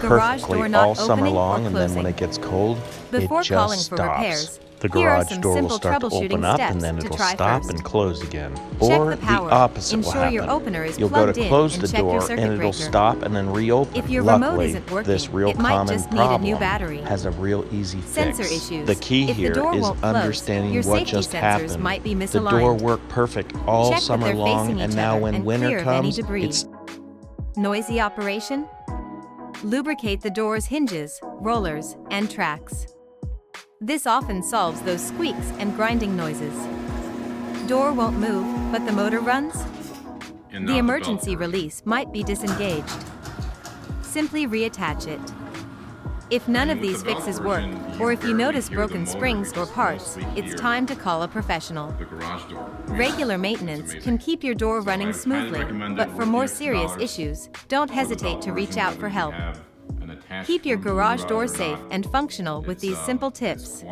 garage perfectly door not all summer opening or long, and then when closing? it gets cold, Before it calling just for stops. repairs, The here are garage some door will simple start to troubleshooting open up, steps and then to it'll try stop first. and close again. Check Or the power. opposite will Ensure happen. your opener is You'll go plugged to in close and the check your door, circuit and it'll breaker. stop and then reopen. If your remote Luckily, isn't working, this real it might common just need a new problem battery. has a real easy Sensor fix. issues. The key If the here door is won't close, understanding your what safety just sensors happened. might be The door misaligned. worked perfect all Check that summer they're long, facing and each now other when and winter clear of any comes, debris. it's Noisy operation? Lubricate the door's hinges, rollers, and tracks. This often solves those squeaks and grinding noises. Door won't move, but the motor runs? The emergency release might be disengaged. Simply reattach it. If none of these fixes work, or if you notice broken springs or parts, it's time to call a professional. Regular maintenance can keep your door running smoothly, but for more serious issues, don't hesitate to reach out for help. Keep your garage door safe and functional with these simple tips.